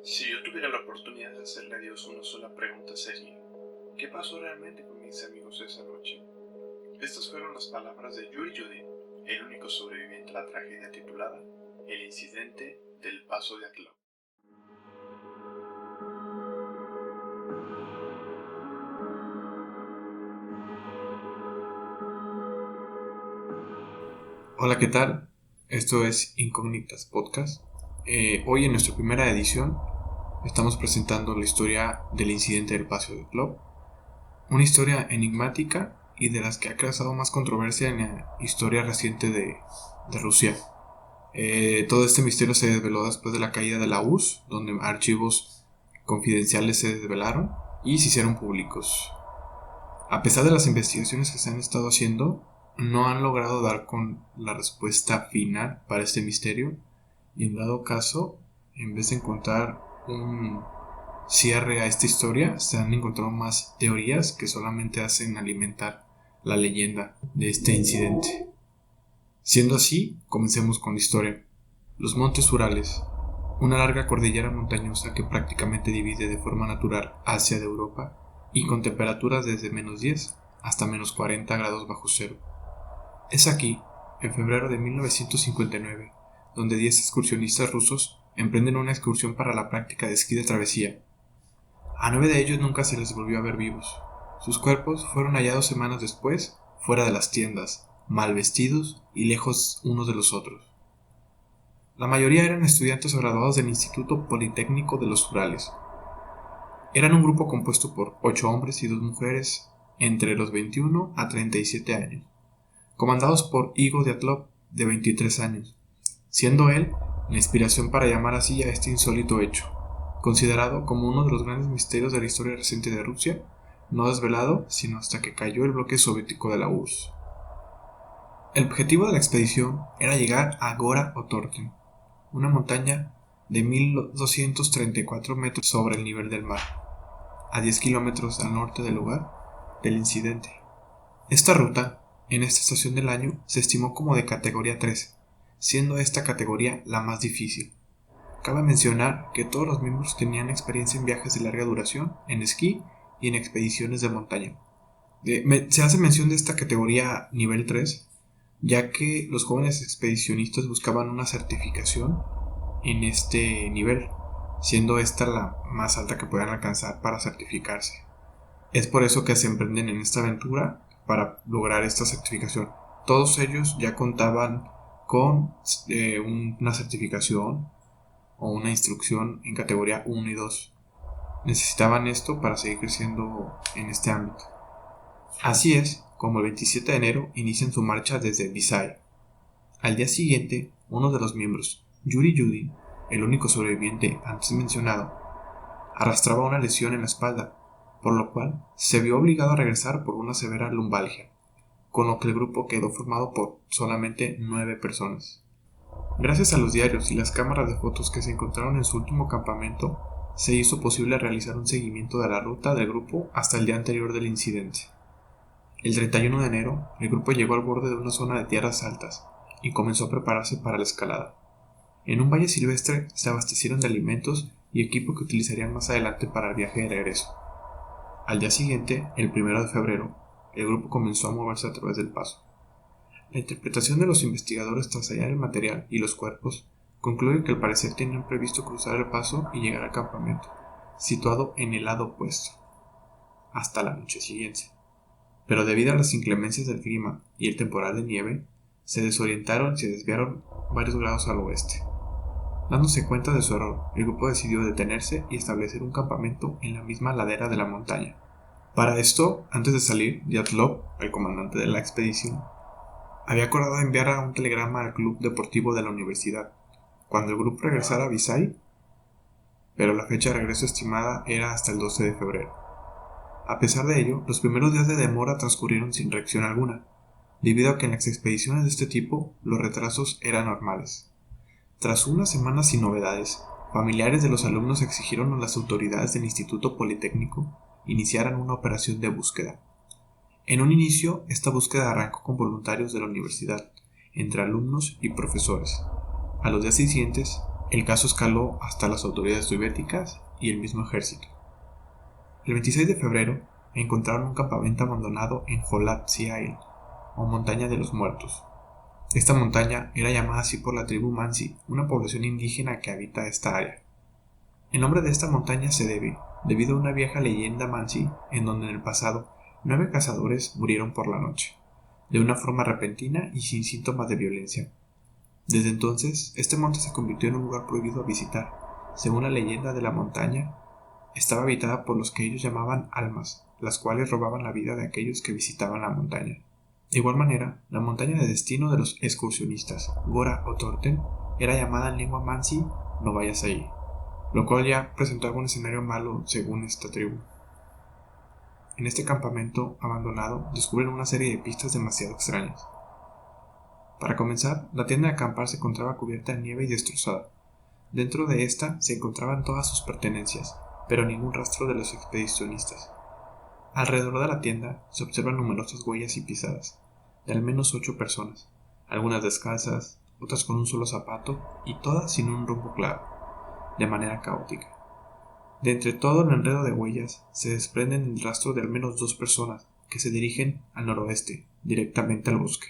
Si yo tuviera la oportunidad de hacerle a Dios una sola pregunta sería, ¿qué pasó realmente con mis amigos esa noche? Estas fueron las palabras de Yuri Yudin, el único sobreviviente a la tragedia titulada El incidente del Paso de Atlov. Hola, ¿qué tal? Esto es Incógnitas Podcast. Hoy en nuestra primera edición estamos presentando la historia del incidente del Paso de Atlov, una historia enigmática y de las que ha causado más controversia en la historia reciente de Rusia. Todo este misterio se desveló después de la caída de la URSS, donde archivos confidenciales se desvelaron y se hicieron públicos. A pesar de las investigaciones que se han estado haciendo, no han logrado dar con la respuesta final para este misterio, y en dado caso, en vez de encontrar un cierre a esta historia, se han encontrado más teorías que solamente hacen alimentar la leyenda de este incidente. Siendo así, comencemos con la historia. Los Montes Urales, una larga cordillera montañosa que prácticamente divide de forma natural Asia de Europa y con temperaturas desde -10 hasta -40 grados bajo cero. Es aquí, en febrero de 1959, donde 10 excursionistas rusos emprenden una excursión para la práctica de esquí de travesía. A 9 de ellos nunca se les volvió a ver vivos. Sus cuerpos fueron hallados semanas después, fuera de las tiendas, mal vestidos y lejos unos de los otros. La mayoría eran estudiantes graduados del Instituto Politécnico de los Urales. Eran un grupo compuesto por 8 hombres y 2 mujeres entre los 21 a 37 años, comandados por Igor Dyatlov, de 23 años, siendo él la inspiración para llamar así a este insólito hecho, considerado como uno de los grandes misterios de la historia reciente de Rusia, no desvelado sino hasta que cayó el bloque soviético de la URSS. El objetivo de la expedición era llegar a Gora Otorten, una montaña de 1234 metros sobre el nivel del mar, a 10 kilómetros al norte del lugar del incidente. Esta ruta, en esta estación del año, se estimó como de categoría 3, siendo esta categoría la más difícil. Cabe mencionar que todos los miembros tenían experiencia en viajes de larga duración, en esquí y en expediciones de montaña. Se hace mención de esta categoría nivel 3, ya que los jóvenes expedicionistas buscaban una certificación en este nivel, siendo esta la más alta que puedan alcanzar para certificarse. Es por eso que se emprenden en esta aventura para lograr esta certificación. Todos ellos ya contaban con una certificación o una instrucción en categoría 1 y 2. Necesitaban esto para seguir creciendo en este ámbito. Así es como el 27 de enero inician su marcha desde Visay. Al día siguiente, uno de los miembros, Yuri Yudin, el único sobreviviente antes mencionado, arrastraba una lesión en la espalda, por lo cual se vio obligado a regresar por una severa lumbalgia, con lo que el grupo quedó formado por solamente 9 personas. Gracias a los diarios y las cámaras de fotos que se encontraron en su último campamento, se hizo posible realizar un seguimiento de la ruta del grupo hasta el día anterior del incidente. El 31 de enero, el grupo llegó al borde de una zona de tierras altas y comenzó a prepararse para la escalada. En un valle silvestre se abastecieron de alimentos y equipo que utilizarían más adelante para el viaje de regreso. Al día siguiente, el 1 de febrero, el grupo comenzó a moverse a través del paso. La interpretación de los investigadores tras hallar el material y los cuerpos concluye que al parecer tenían previsto cruzar el paso y llegar al campamento, situado en el lado opuesto, hasta la noche siguiente. Pero debido a las inclemencias del clima y el temporal de nieve, se desorientaron y se desviaron varios grados al oeste. Dándose cuenta de su error, el grupo decidió detenerse y establecer un campamento en la misma ladera de la montaña. Para esto, antes de salir, Dyatlov, el comandante de la expedición, había acordado enviar un telegrama al club deportivo de la universidad, cuando el grupo regresara a Visay, pero la fecha de regreso estimada era hasta el 12 de febrero. A pesar de ello, los primeros días de demora transcurrieron sin reacción alguna, debido a que en las expediciones de este tipo los retrasos eran normales. Tras unas semanas sin novedades, familiares de los alumnos exigieron a las autoridades del Instituto Politécnico iniciaran una operación de búsqueda. En un inicio, esta búsqueda arrancó con voluntarios de la universidad, entre alumnos y profesores. A los días siguientes, El caso escaló hasta las autoridades soviéticas y el mismo ejército. El 26 de febrero encontraron un campamento abandonado en Kholat Syai, o Montaña de los Muertos. Esta montaña era llamada así por la tribu Mansi, una población indígena que habita esta área. El nombre de esta montaña se debe debido a una vieja leyenda Mansi en donde en el pasado 9 cazadores murieron por la noche, de una forma repentina y sin síntomas de violencia. Desde entonces, este monte se convirtió en un lugar prohibido a visitar. Según la leyenda de la montaña, estaba habitada por los que ellos llamaban almas, las cuales robaban la vida de aquellos que visitaban la montaña. De igual manera, la montaña de destino de los excursionistas, Gora o Torten, era llamada en lengua Mansi no vayas ahí, lo cual ya presentó algún escenario malo según esta tribu. En este campamento abandonado descubren una serie de pistas demasiado extrañas. Para comenzar, la tienda de acampar se encontraba cubierta de nieve y destrozada. Dentro de esta se encontraban todas sus pertenencias, pero ningún rastro de los expedicionistas. Alrededor de la tienda se observan numerosas huellas y pisadas, de al menos 8 personas, algunas descalzas, otras con un solo zapato y todas sin un rumbo claro, de manera caótica. De entre todo el enredo de huellas se desprenden el rastro de al menos 2 personas que se dirigen al noroeste, directamente al bosque.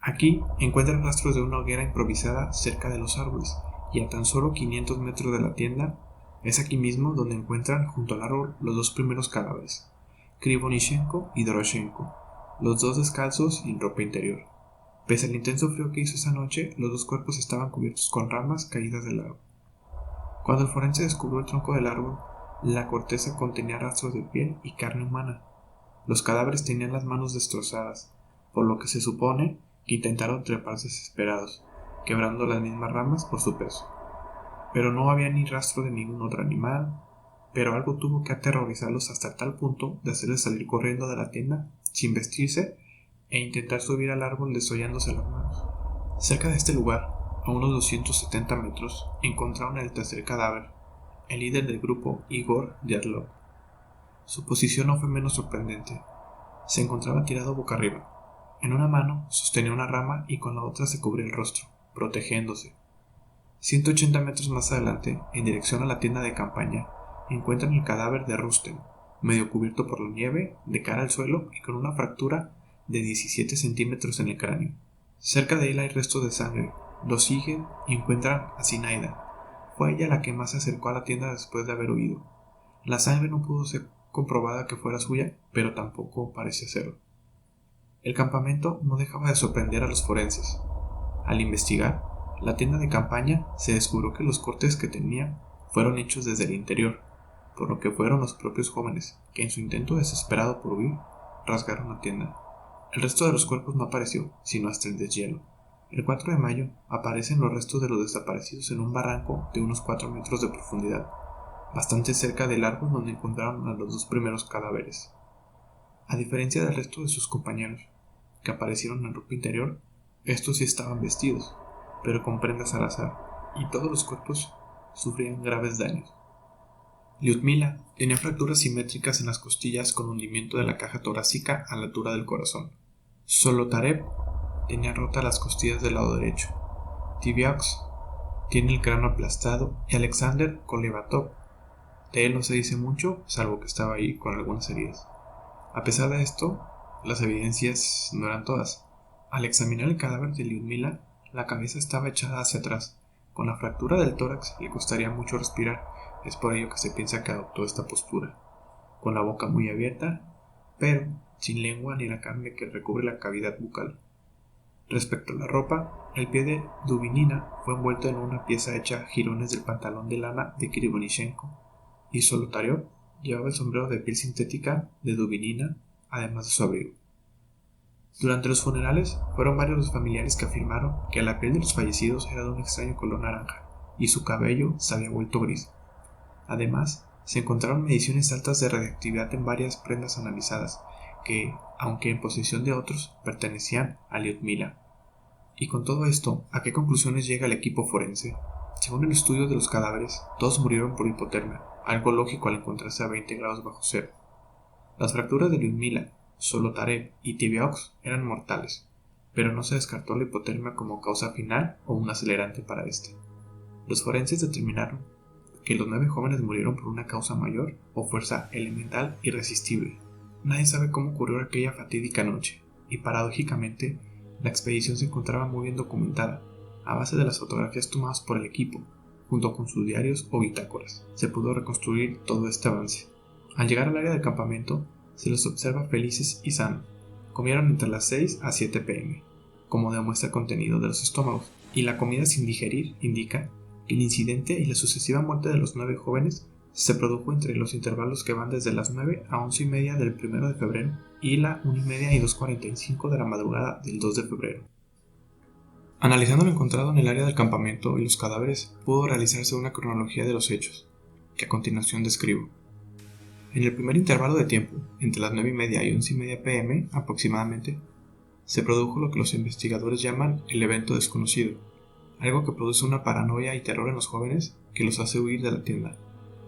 Aquí encuentran rastros de una hoguera improvisada cerca de los árboles, y a tan solo 500 metros de la tienda es aquí mismo donde encuentran junto al árbol los 2 primeros cadáveres, Krivonichenko y Doroshenko, los 2 descalzos y en ropa interior. Pese al intenso frío que hizo esa noche, los 2 cuerpos estaban cubiertos con ramas caídas del árbol. Cuando el forense descubrió el tronco del árbol, la corteza contenía rastros de piel y carne humana. Los cadáveres tenían las manos destrozadas, por lo que se supone que intentaron trepar desesperados, quebrando las mismas ramas por su peso. Pero no había ni rastro de ningún otro animal, pero algo tuvo que aterrorizarlos hasta tal punto de hacerles salir corriendo de la tienda sin vestirse e intentar subir al árbol desollándose las manos. Cerca de este lugar, a unos 270 metros, encontraron el tercer cadáver, el líder del grupo, Igor Dyatlov. Su posición no fue menos sorprendente. Se encontraba tirado boca arriba. En una mano sostenía una rama y con la otra se cubría el rostro, protegiéndose. 180 metros más adelante, en dirección a la tienda de campaña, encuentran el cadáver de Rustem, medio cubierto por la nieve, de cara al suelo y con una fractura de 17 centímetros en el cráneo. Cerca de él hay restos de sangre. Lo siguen y encuentran a Zinaida. Fue ella la que más se acercó a la tienda después de haber huido. La sangre no pudo ser comprobada que fuera suya, pero tampoco parecía serlo. El campamento no dejaba de sorprender a los forenses. Al investigar la tienda de campaña, se descubrió que los cortes que tenía fueron hechos desde el interior, por lo que fueron los propios jóvenes que, en su intento desesperado por huir, rasgaron la tienda. El resto de los cuerpos no apareció, sino hasta el deshielo. El 4 de mayo aparecen los restos de los desaparecidos en un barranco de unos 4 metros de profundidad, bastante cerca del árbol donde encontraron a los 2 primeros cadáveres. A diferencia del resto de sus compañeros, que aparecieron en ropa interior, estos sí estaban vestidos, pero con prendas al azar, y todos los cuerpos sufrían graves daños. Lyudmila tenía fracturas simétricas en las costillas con hundimiento de la caja torácica a la altura del corazón. Solotarev tenía rotas las costillas del lado derecho. Tibiaks tiene el cráneo aplastado y Alexander Kolevatov, de él no se dice mucho, salvo que estaba ahí con algunas heridas. A pesar de esto, las evidencias no eran todas. Al examinar el cadáver de Lyudmila, la cabeza estaba echada hacia atrás. Con la fractura del tórax le costaría mucho respirar, es por ello que se piensa que adoptó esta postura, con la boca muy abierta, pero sin lengua ni la carne que recubre la cavidad bucal. Respecto a la ropa, el pie de Dubinina fue envuelto en una pieza hecha a jirones del pantalón de lana de Krivonichenko, y Solotarev llevaba el sombrero de piel sintética de Dubinina, además de su abrigo. Durante los funerales, fueron varios los familiares que afirmaron que la piel de los fallecidos era de un extraño color naranja, y su cabello se había vuelto gris. Además, se encontraron mediciones altas de radiactividad en varias prendas analizadas, que, aunque en posesión de otros, pertenecían a Lyudmila. Y con todo esto, ¿a qué conclusiones llega el equipo forense? Según el estudio de los cadáveres, todos murieron por hipotermia, algo lógico al encontrarse a 20 grados bajo cero. Las fracturas de Lyudmila, Solotarev y Tibiaks eran mortales, pero no se descartó la hipotermia como causa final o un acelerante para este. Los forenses determinaron que los 9 jóvenes murieron por una causa mayor o fuerza elemental irresistible. Nadie sabe cómo ocurrió aquella fatídica noche, y paradójicamente, la expedición se encontraba muy bien documentada, a base de las fotografías tomadas por el equipo, junto con sus diarios o bitácoras. Se pudo reconstruir todo este avance. Al llegar al área de campamento, se los observa felices y sanos. Comieron entre las 6 a 7 pm, como demuestra el contenido de los estómagos, y la comida sin digerir indica que el incidente y la sucesiva muerte de los 9 jóvenes se produjo entre los intervalos que van desde las 9 a 11:30 del 1 de febrero y la 1:30 y 2:45 de la madrugada del 2 de febrero. Analizando lo encontrado en el área del campamento y los cadáveres, pudo realizarse una cronología de los hechos, que a continuación describo. En el primer intervalo de tiempo, entre las 9:30 y 11:30 pm aproximadamente, se produjo lo que los investigadores llaman el evento desconocido, algo que produce una paranoia y terror en los jóvenes que los hace huir de la tienda,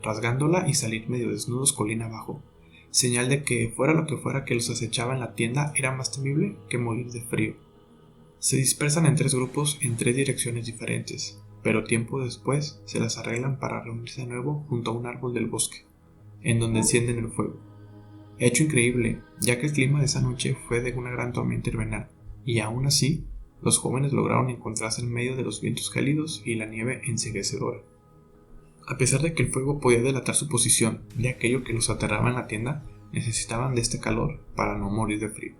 rasgándola y salir medio desnudos colina abajo, señal de que fuera lo que fuera que los acechaba en la tienda era más temible que morir de frío. Se dispersan en 3 grupos en 3 direcciones diferentes, pero tiempo después se las arreglan para reunirse de nuevo junto a un árbol del bosque, en donde encienden el fuego. Hecho increíble, ya que el clima de esa noche fue de una gran tormenta invernal, y aún así, los jóvenes lograron encontrarse en medio de los vientos gélidos y la nieve enceguecedora. A pesar de que el fuego podía delatar su posición de aquello que los aterraba en la tienda, necesitaban de este calor para no morir de frío.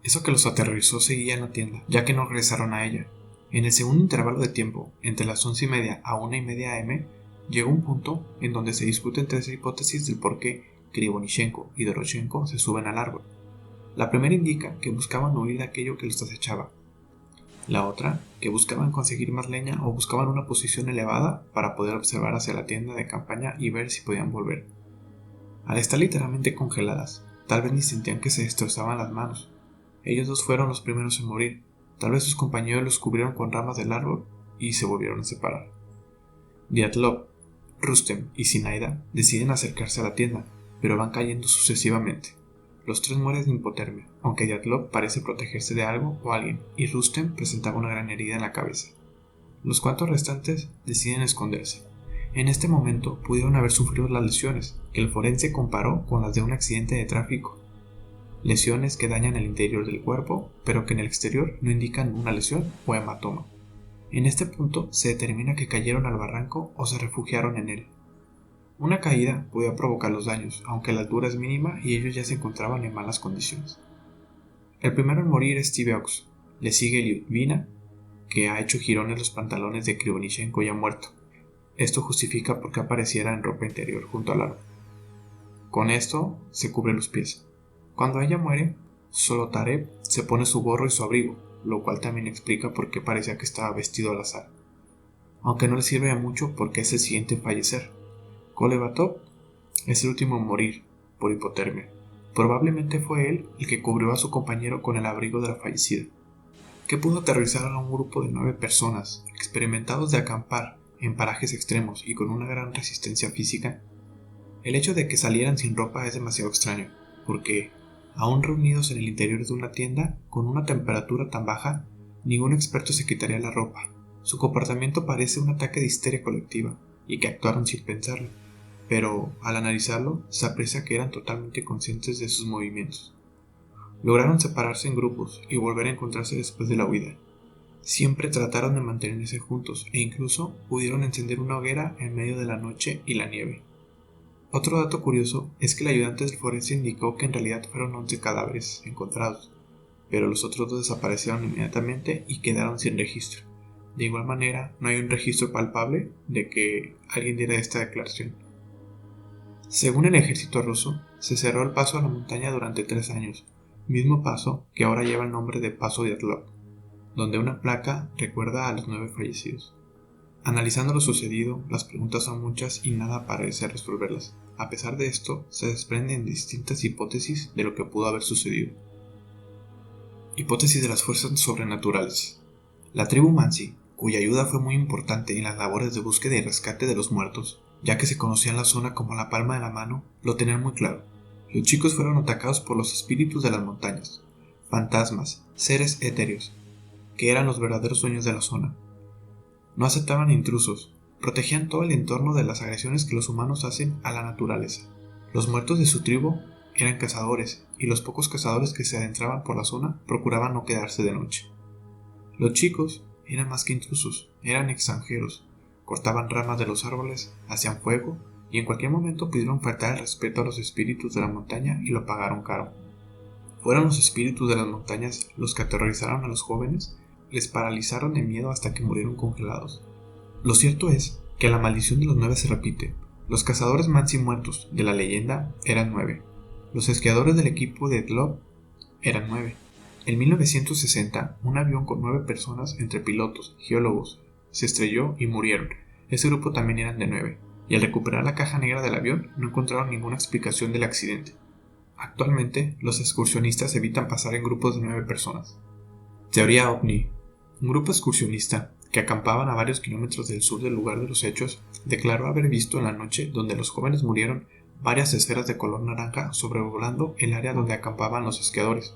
Eso que los aterrorizó seguía en la tienda, ya que no regresaron a ella. En el segundo intervalo de tiempo, entre las 11:30 a 1:30 am, llegó un punto en donde se discuten 3 hipótesis del por qué Krivonichenko y Doroshenko se suben al árbol. La primera indica que buscaban huir de aquello que los acechaba. La otra, que buscaban conseguir más leña o buscaban una posición elevada para poder observar hacia la tienda de campaña y ver si podían volver. Al estar literalmente congeladas, tal vez ni sentían que se destrozaban las manos. Ellos dos fueron los primeros en morir. Tal vez sus compañeros los cubrieron con ramas del árbol y se volvieron a separar. Dyatlov, Rustem y Zinaida deciden acercarse a la tienda, pero van cayendo sucesivamente. Los 3 mueren de hipotermia, aunque Dyatlov parece protegerse de algo o alguien, y Rustem presentaba una gran herida en la cabeza. Los 4 restantes deciden esconderse. En este momento pudieron haber sufrido las lesiones, que el forense comparó con las de un accidente de tráfico. Lesiones que dañan el interior del cuerpo, pero que en el exterior no indican una lesión o hematoma. En este punto se determina que cayeron al barranco o se refugiaron en él. Una caída podía provocar los daños, aunque la altura es mínima y ellos ya se encontraban en malas condiciones. El primero en morir es Tibeox, le sigue Lyudmila, que ha hecho jirones los pantalones de Krivonichenko ya muerto. Esto justifica por qué apareciera en ropa interior junto al árbol. Con esto se cubre los pies. Cuando ella muere, Zolotarev se pone su gorro y su abrigo, lo cual también explica por qué parecía que estaba vestido al azar. Aunque no le sirve de mucho porque es el siguiente en fallecer. Kolevatov es el último en morir, por hipotermia. Probablemente fue él el que cubrió a su compañero con el abrigo de la fallecida. ¿Qué pudo aterrorizar a un grupo de 9 personas, experimentados de acampar en parajes extremos y con una gran resistencia física? El hecho de que salieran sin ropa es demasiado extraño, porque, aún reunidos en el interior de una tienda con una temperatura tan baja, ningún experto se quitaría la ropa. Su comportamiento parece un ataque de histeria colectiva, y que actuaron sin pensarlo, pero al analizarlo se aprecia que eran totalmente conscientes de sus movimientos. Lograron separarse en grupos y volver a encontrarse después de la huida. Siempre trataron de mantenerse juntos e incluso pudieron encender una hoguera en medio de la noche y la nieve. Otro dato curioso es que el ayudante del forense indicó que en realidad fueron 11 cadáveres encontrados, pero los otros 2 desaparecieron inmediatamente y quedaron sin registro. De igual manera, no hay un registro palpable de que alguien diera esta declaración. Según el ejército ruso, se cerró el paso a la montaña durante 3 años, mismo paso que ahora lleva el nombre de Paso Dyatlov, donde una placa recuerda a los 9 fallecidos. Analizando lo sucedido, las preguntas son muchas y nada parece resolverlas. A pesar de esto, se desprenden distintas hipótesis de lo que pudo haber sucedido. Hipótesis de las fuerzas sobrenaturales. La tribu Mansi, cuya ayuda fue muy importante en las labores de búsqueda y rescate de los muertos, ya que se conocían la zona como la palma de la mano, lo tenían muy claro. Los chicos fueron atacados por los espíritus de las montañas, fantasmas, seres etéreos, que eran los verdaderos dueños de la zona. No aceptaban intrusos, protegían todo el entorno de las agresiones que los humanos hacen a la naturaleza. Los muertos de su tribu eran cazadores, y los pocos cazadores que se adentraban por la zona procuraban no quedarse de noche. Los chicos eran más que intrusos, eran extranjeros. Cortaban ramas de los árboles, hacían fuego y en cualquier momento pudieron faltar el respeto a los espíritus de la montaña y lo pagaron caro. Fueron los espíritus de las montañas los que aterrorizaron a los jóvenes, les paralizaron de miedo hasta que murieron congelados. Lo cierto es que la maldición de los 9 se repite. Los cazadores mansi muertos de la leyenda eran 9. Los esquiadores del equipo de Glob eran 9. En 1960, un avión con 9 personas, entre pilotos y geólogos, se estrelló y murieron. Ese grupo también eran de 9, y al recuperar la caja negra del avión no encontraron ninguna explicación del accidente. Actualmente, los excursionistas evitan pasar en grupos de 9 personas. Teoría OVNI. Un grupo excursionista, que acampaban a varios kilómetros del sur del lugar de los hechos, declaró haber visto en la noche donde los jóvenes murieron varias esferas de color naranja sobrevolando el área donde acampaban los esquiadores.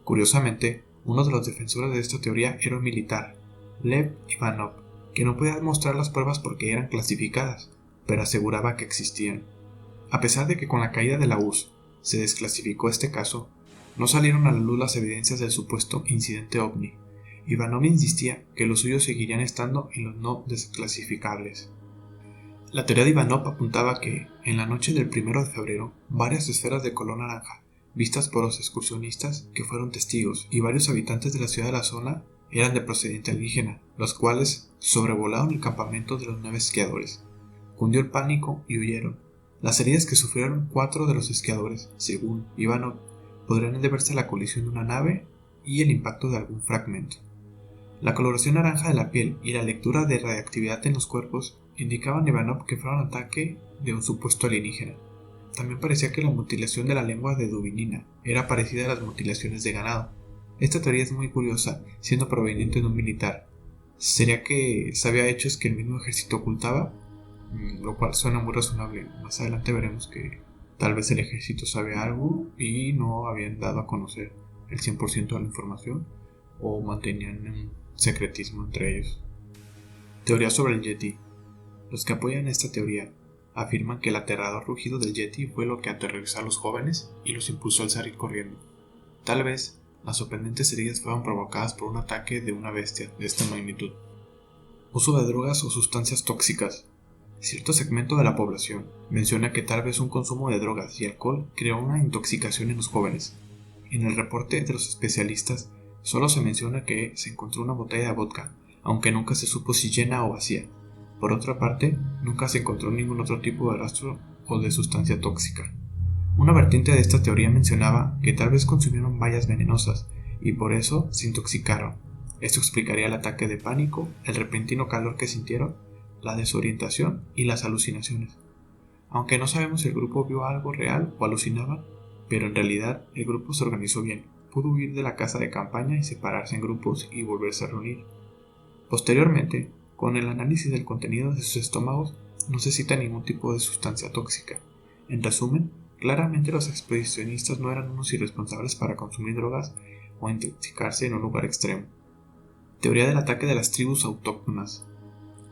Curiosamente, uno de los defensores de esta teoría era un militar, Lev Ivanov, que no podía mostrar las pruebas porque eran clasificadas, pero aseguraba que existían. A pesar de que con la caída de la URSS se desclasificó este caso, no salieron a la luz las evidencias del supuesto incidente OVNI. Ivanov insistía que los suyos seguirían estando en los no desclasificables. La teoría de Ivanov apuntaba que, en la noche del 1 de febrero, varias esferas de color naranja, vistas por los excursionistas que fueron testigos y varios habitantes de la ciudad de la zona, eran de procedencia indígena, los cuales sobrevolaron el campamento de los 9 esquiadores. Cundió el pánico y huyeron. Las heridas que sufrieron 4 de los esquiadores, según Ivanov, podrían deberse a la colisión de una nave y el impacto de algún fragmento. La coloración naranja de la piel y la lectura de radiactividad en los cuerpos indicaban a Ivanov que fue un ataque de un supuesto alienígena. También parecía que la mutilación de la lengua de Dubinina era parecida a las mutilaciones de ganado. Esta teoría es muy curiosa, siendo proveniente de un militar. ¿Sería que sabía hechos que el mismo ejército ocultaba? Lo cual suena muy razonable. Más adelante veremos que tal vez el ejército sabe algo y no habían dado a conocer el 100% de la información o mantenían un secretismo entre ellos. Teoría sobre el Yeti. Los que apoyan esta teoría afirman que el aterrador rugido del Yeti fue lo que aterrorizó a los jóvenes y los impulsó a salir corriendo. Tal vez las sorprendentes heridas fueron provocadas por un ataque de una bestia de esta magnitud. Uso de drogas o sustancias tóxicas. Cierto segmento de la población menciona que tal vez un consumo de drogas y alcohol creó una intoxicación en los jóvenes. En el reporte de los especialistas solo se menciona que se encontró una botella de vodka, aunque nunca se supo si llena o vacía. Por otra parte, nunca se encontró ningún otro tipo de rastro o de sustancia tóxica. Una vertiente de esta teoría mencionaba que tal vez consumieron bayas venenosas y por eso se intoxicaron. Esto explicaría el ataque de pánico, el repentino calor que sintieron, la desorientación y las alucinaciones. Aunque no sabemos si el grupo vio algo real o alucinaban, pero en realidad el grupo se organizó bien, pudo huir de la casa de campaña y separarse en grupos y volverse a reunir. Posteriormente, con el análisis del contenido de sus estómagos, no se cita ningún tipo de sustancia tóxica. En resumen, claramente los expedicionistas no eran unos irresponsables para consumir drogas o intoxicarse en un lugar extremo. Teoría del ataque de las tribus autóctonas.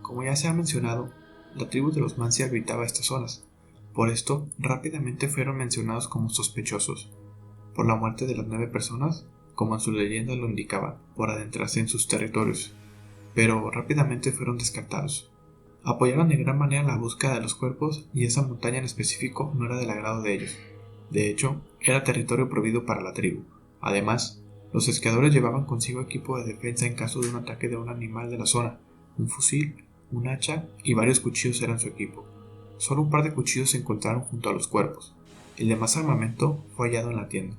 Como ya se ha mencionado, la tribu de los Mansi habitaba estas zonas. Por esto, rápidamente fueron mencionados como sospechosos, por la muerte de las 9 personas, como en sus leyendas lo indicaban, por adentrarse en sus territorios, pero rápidamente fueron descartados. Apoyaron de gran manera la búsqueda de los cuerpos y esa montaña en específico no era del agrado de ellos. De hecho, era territorio prohibido para la tribu. Además, los esquiadores llevaban consigo equipo de defensa en caso de un ataque de un animal de la zona. Un fusil, un hacha y varios cuchillos eran su equipo. Solo un par de cuchillos se encontraron junto a los cuerpos. El demás armamento fue hallado en la tienda.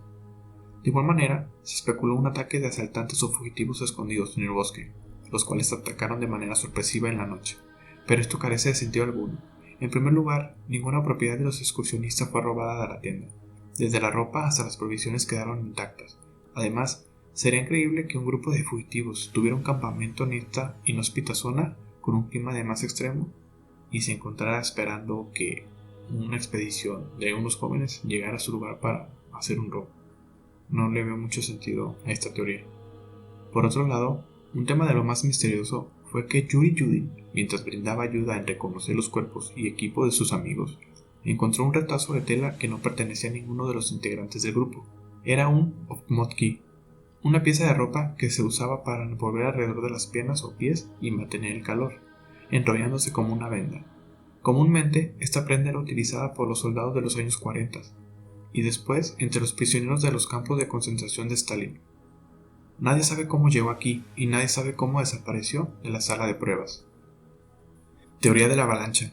De igual manera, se especuló un ataque de asaltantes o fugitivos escondidos en el bosque, los cuales atacaron de manera sorpresiva en la noche, pero esto carece de sentido alguno. En primer lugar, ninguna propiedad de los excursionistas fue robada de la tienda. Desde la ropa hasta las provisiones quedaron intactas. Además, sería increíble que un grupo de fugitivos tuviera un campamento en esta inhóspita zona con un clima de más extremo y se encontrara esperando que una expedición de unos jóvenes llegara a su lugar para hacer un robo. No le veo mucho sentido a esta teoría. Por otro lado, un tema de lo más misterioso fue que Yuri Judy, mientras brindaba ayuda en reconocer los cuerpos y equipo de sus amigos, encontró un retazo de tela que no pertenecía a ninguno de los integrantes del grupo. Era un ofmotki, una pieza de ropa que se usaba para envolver alrededor de las piernas o pies y mantener el calor, enrollándose como una venda. Comúnmente, esta prenda era utilizada por los soldados de los años 40 y después entre los prisioneros de los campos de concentración de Stalin. Nadie sabe cómo llegó aquí y nadie sabe cómo desapareció de la sala de pruebas. Teoría de la avalancha.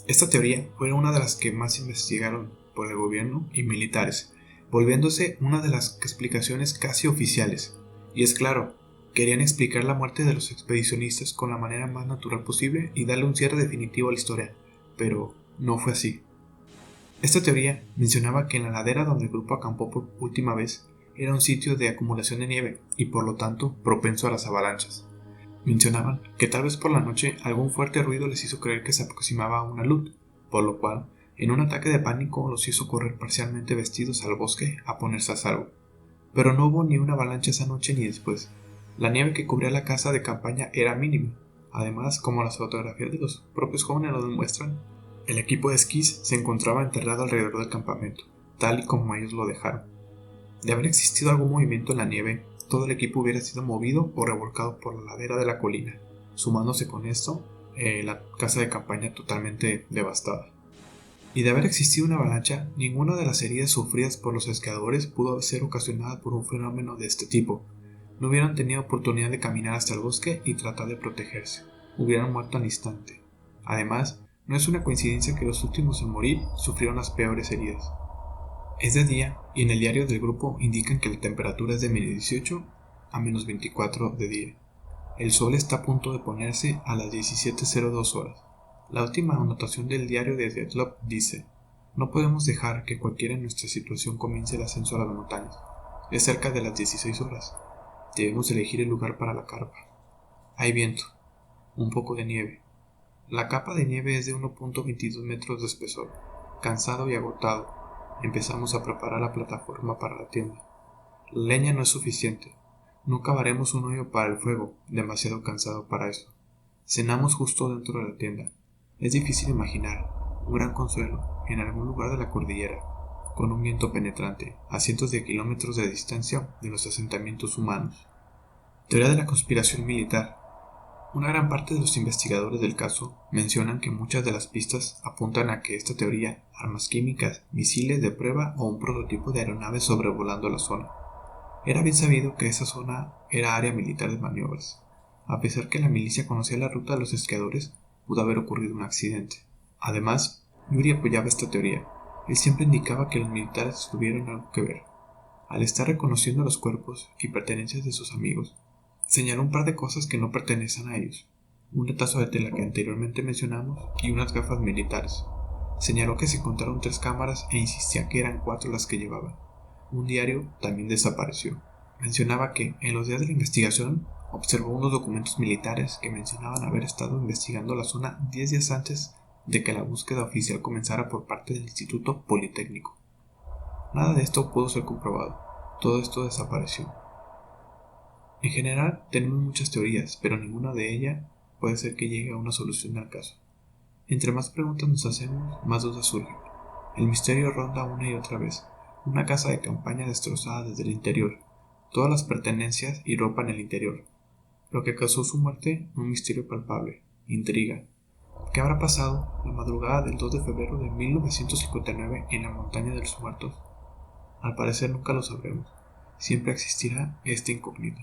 Esta teoría fue una de las que más investigaron por el gobierno y militares, volviéndose una de las explicaciones casi oficiales. Y es claro, querían explicar la muerte de los expedicionistas con la manera más natural posible y darle un cierre definitivo a la historia, pero no fue así. Esta teoría mencionaba que en la ladera donde el grupo acampó por última vez era un sitio de acumulación de nieve y por lo tanto propenso a las avalanchas. Mencionaban que tal vez por la noche algún fuerte ruido les hizo creer que se aproximaba una luz, por lo cual en un ataque de pánico los hizo correr parcialmente vestidos al bosque a ponerse a salvo. Pero no hubo ni una avalancha esa noche ni después. La nieve que cubría la casa de campaña era mínima. Además, como las fotografías de los propios jóvenes lo demuestran, el equipo de esquís se encontraba enterrado alrededor del campamento, tal y como ellos lo dejaron. De haber existido algún movimiento en la nieve, todo el equipo hubiera sido movido o revolcado por la ladera de la colina, sumándose con esto la casa de campaña totalmente devastada. Y de haber existido una avalancha, ninguna de las heridas sufridas por los esquiadores pudo ser ocasionada por un fenómeno de este tipo. No hubieran tenido oportunidad de caminar hasta el bosque y tratar de protegerse. Hubieran muerto al instante. Además, no es una coincidencia que los últimos en morir sufrieron las peores heridas. Es de día y en el diario del grupo indican que la temperatura es de -18 a -24 de día. El sol está a punto de ponerse a las 17:02 horas. La última anotación del diario de Dyatlov dice: no podemos dejar que cualquiera en nuestra situación comience el ascenso a las montañas. Es cerca de las 16 horas. Debemos elegir el lugar para la carpa. Hay viento, un poco de nieve. La capa de nieve es de 1.22 metros de espesor. Cansado y agotado, empezamos a preparar la plataforma para la tienda. La leña no es suficiente. No cavaremos un hoyo para el fuego, demasiado cansado para eso. Cenamos justo dentro de la tienda. Es difícil imaginar un gran consuelo en algún lugar de la cordillera, con un viento penetrante a cientos de kilómetros de distancia de los asentamientos humanos. Teoría de la conspiración militar. Una gran parte de los investigadores del caso mencionan que muchas de las pistas apuntan a que esta teoría, armas químicas, misiles de prueba o un prototipo de aeronave sobrevolando la zona. Era bien sabido que esa zona era área militar de maniobras. A pesar que la milicia conocía la ruta de los esquiadores, pudo haber ocurrido un accidente. Además, Yuri apoyaba esta teoría. Él siempre indicaba que los militares tuvieron algo que ver. Al estar reconociendo los cuerpos y pertenencias de sus amigos, señaló un par de cosas que no pertenecen a ellos: un retazo de tela que anteriormente mencionamos y unas gafas militares. Señaló que se encontraron 3 cámaras e insistía que eran 4 las que llevaban. Un diario también desapareció. Mencionaba que, en los días de la investigación, observó unos documentos militares que mencionaban haber estado investigando la zona 10 días antes de que la búsqueda oficial comenzara por parte del Instituto Politécnico. Nada de esto pudo ser comprobado. Todo esto desapareció. En general, tenemos muchas teorías, pero ninguna de ellas puede ser que llegue a una solución al caso. Entre más preguntas nos hacemos, más dudas surgen. El misterio ronda una y otra vez. Una casa de campaña destrozada desde el interior, todas las pertenencias y ropa en el interior. Lo que causó su muerte, un misterio palpable, intriga. ¿Qué habrá pasado la madrugada del 2 de febrero de 1959 en la montaña de los muertos? Al parecer nunca lo sabremos. Siempre existirá esta incógnita.